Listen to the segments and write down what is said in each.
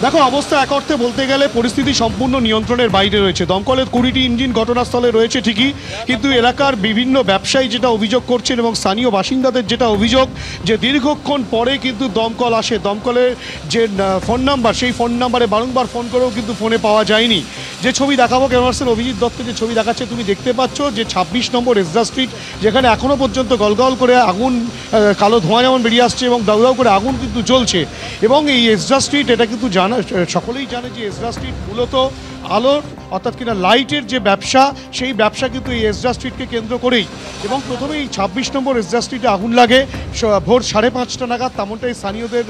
দেখো অবস্থা এক অর্থে বলতে গেলে পরিস্থিতি সম্পূর্ণ নিয়ন্ত্রণের বাইরে রয়েছে। দমকলের 20টি ইঞ্জিন ঘটনাস্থলে রয়েছে ঠিকই, কিন্তু এলাকার বিভিন্ন ব্যবসায়ী যেটা অভিযোগ করছেন এবং স্থানীয় বাসিন্দাদের যেটা অভিযোগ যে দীর্ঘক্ষণ পরে কিন্তু দমকল আসে। দমকলের যে ফোন নাম্বার, সেই ফোন নাম্বারে বারংবার ফোন করেও কিন্তু ফোনে পাওয়া যায়নি। যে ছবি দেখাবো ক্যামেরাসের অভিজিৎ দত্ত যে ছবি দেখাচ্ছে তুমি দেখতে পাচ্ছ যে 26 নম্বর এসরা স্ট্রিট, যেখানে এখনও পর্যন্ত গলগল করে আগুন, কালো ধোঁয়া যেমন বেরিয়ে আসছে এবং দাউ দাউ করে আগুন কিন্তু জ্বলছে। এবং এই এসরা স্ট্রিট এটা কিন্তু সকলেই জানে যে এসরা স্ট্রিট মূলত আলোর অর্থাৎ কিনা লাইটের যে ব্যবসা, সেই ব্যবসা কিন্তু এই এসরা স্ট্রিটকে কেন্দ্র করেই। এবং প্রথমে এই 26 নম্বর এসরা স্ট্রিটে আগুন লাগে ভোর 5:30 নাগাদ, তেমনটাই স্থানীয়দের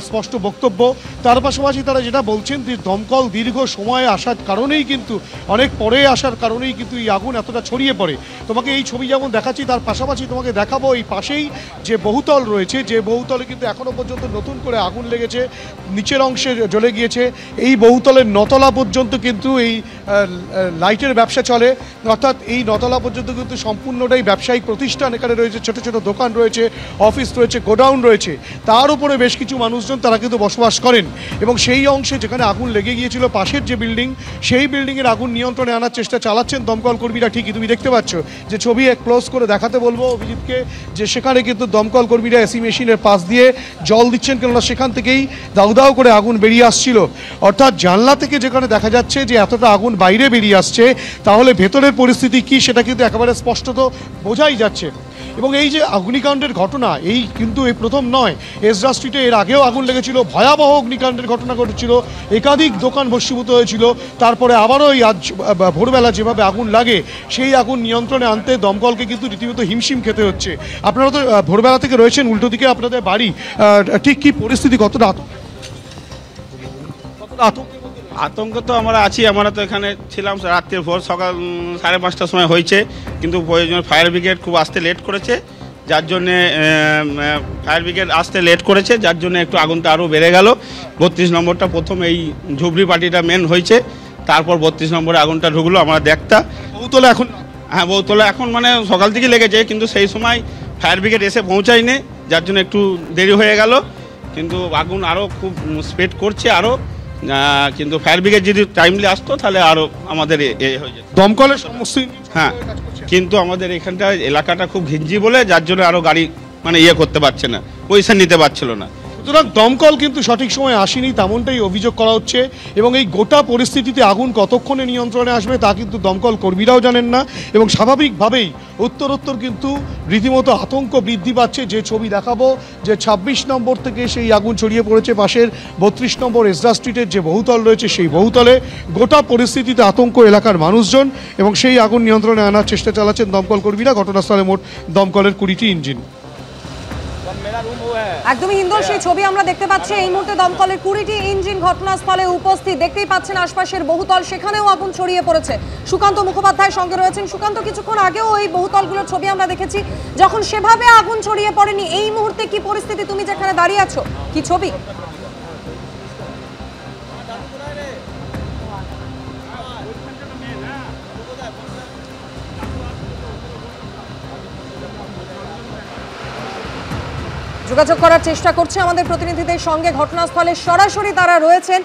স্পষ্ট বক্তব্য। তার পাশাপাশি তারা যেটা বলছেন যে দমকল দীর্ঘ সময়ে আসার কারণেই কিন্তু, অনেক পরে আসার কারণেই কিন্তু এই আগুন এতটা ছড়িয়ে পড়ে। তোমাকে এই ছবি যেমন দেখাচ্ছি, তার পাশাপাশি তোমাকে দেখাবো এই পাশেই যে বহুতল রয়েছে, যে বহুতলে কিন্তু এখনও পর্যন্ত নতুন করে আগুন লেগেছে, নিচের অংশে জ্বলে গিয়েছে। এই বহুতলের নতলা পর্যন্ত কিন্তু এই লাইটের ব্যবসা চলে, অর্থাৎ এই নতলা পর্যন্ত কিন্তু সম্পূর্ণটাই ব্যবসায়িক প্রতিষ্ঠান। এখানে রয়েছে ছোট ছোট দোকান রয়েছে, অফিস রয়েছে, গোডাউন রয়েছে, তার উপরে বেশ কিছু মানুষজন তারা কিন্তু বসবাস করেন। এবং সেই অংশে যেখানে আগুন লেগে গিয়েছিল, পাশের যে বিল্ডিং, সেই বিল্ডিংয়ের আগুন নিয়ন্ত্রণে আনার চেষ্টা চালাচ্ছেন দমকল কর্মীরা। ঠিকই তুমি দেখতে পাচ্ছ যে ছবি ক্লোজ করে দেখাতে বলবো অভিজিৎকে, যে সেখানে কিন্তু দমকল কর্মীরা এসি মেশিনের পাশ দিয়ে জল দিচ্ছেন, কেননা সেখান থেকেই দাউ দাউ করে আগুন বেরিয়ে আসছিল। অর্থাৎ জানলা থেকে যেখানে দেখা যাচ্ছে যে এতটা আগুন বাইরে বেরিয়ে আসছে, তাহলে ভেতরের পরিস্থিতি কি সেটা কিন্তু একেবারে স্পষ্টত বোঝাই যাচ্ছে। এবং এই যে অগ্নিকাণ্ডের ঘটনা, এই কিন্তু এই প্রথম নয়। এসরা স্ট্রিটে এর আগেও আগুন লেগেছিল, ভয়াবহ অগ্নিকাণ্ডের ঘটনা ঘটেছিল, একাধিক দোকান ভস্মীভূত হয়েছিল। তারপরে আবারও এই আজ ভোরবেলা যেভাবে আগুন লাগে, সেই আগুন নিয়ন্ত্রণে আনতে দমকলকে কিন্তু রীতিমতো হিমশিম খেতে হচ্ছে। আপনারা তো ভোরবেলা থেকে রয়েছেন, উল্টো দিকে আপনাদের বাড়ি, ঠিক কী পরিস্থিতি, কতটা আতঙ্ক তো আমরা আছি। আমরা তো এখানে ছিলাম রাত্রে, ভোর সকাল 5:30টার সময় হয়েছে, কিন্তু প্রয়োজন ফায়ার ব্রিগেড খুব আসতে লেট করেছে, যার জন্যে যার জন্য একটু আগুনটা আরও বেড়ে গেল। 32 নম্বরটা প্রথম এই ঝুবড়ি পার্টিটা মেন হয়েছে, তারপর 32 নম্বরে আগুনটা ঢুকলো। আমরা দেখতা বহুতলে এখন, হ্যাঁ বহুতলা এখন মানে সকাল থেকে লেগেছে, কিন্তু সেই সময় ফায়ার ব্রিগেড এসে পৌঁছায়নি, যার জন্য একটু দেরি হয়ে গেল। কিন্তু আগুন আরও খুব স্প্রেড করছে আরও, কিন্তু ফায়ার ব্রিগেড যদি টাইমলি আসতো তাহলে আরও আমাদের হয়ে যেত। দমকলের সমস্ত, হ্যাঁ, কিন্তু আমাদের এখানটা এলাকাটা খুব ঘিঞ্জি বলে, যার জন্য আরও গাড়ি মানে করতে পারছে না, পজিশন নিতে পারছিল না। সুতরাং দমকল কিন্তু সঠিক সময় আসেনি, তেমনটাই অভিযোগ করা হচ্ছে। এবং এই গোটা পরিস্থিতিতে আগুন কতক্ষণে নিয়ন্ত্রণে আসবে তা কিন্তু দমকল কর্মীরাও জানেন না। এবং স্বাভাবিকভাবেই উত্তরোত্তর কিন্তু রীতিমতো আতঙ্ক বৃদ্ধি পাচ্ছে। যে ছবি দেখাবো, যে 26 নম্বর থেকে সেই আগুন ছড়িয়ে পড়েছে পাশের 32 নম্বর এসরা স্ট্রিটের যে বহুতল রয়েছে, সেই বহুতলে গোটা পরিস্থিতিতে আতঙ্ক এলাকার মানুষজন। এবং সেই আগুন নিয়ন্ত্রণে আনার চেষ্টা চালাচ্ছেন দমকল কর্মীরা। ঘটনাস্থলে মোট দমকলের 20টি ইঞ্জিন। একদমই হিন্দোল সেই ছবি আমরা দেখতে পাচ্ছি। এই মুহূর্তে দমকলের 20টি ইঞ্জিন ঘটনাস্থলে উপস্থিত। দেখতেই পাচ্ছেন আশপাশের বহুতল, সেখানেও আগুন ছড়িয়ে পড়েছে। সুকান্ত মুখোপাধ্যায় সঙ্গে রয়েছেন। সুকান্ত, কিছুক্ষণ আগেও এই বহুতলগুলোর ছবি আমরা দেখেছি, যখন সেভাবে আগুন ছড়িয়ে পড়েনি। এই মুহূর্তে কি পরিস্থিতি, তুমি যেখানে দাঁড়িয়ে আছো, কি ছবি? যোগাযোগ করার চেষ্টা করছে আমাদের প্রতিনিধিদের সঙ্গে, ঘটনাস্থলে সরাসরি তারা রয়েছেন।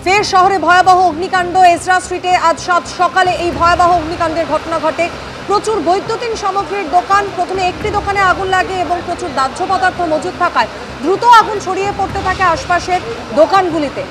ফের শহরে ভয়াবহ অগ্নিকাণ্ড। এসরা স্ট্রিটে আজ সকালে এই ভয়াবহ অগ্নিকাণ্ডের ঘটনা ঘটে। প্রচুর বৈদ্যুতিন সামগ্রীর দোকান, প্রথমে একটি দোকানে আগুন লাগে এবং প্রচুর দাহ্য পদার্থ মজুদ থাকায় দ্রুত আগুন ছড়িয়ে পড়তে থাকে আশপাশের দোকানগুলিতে।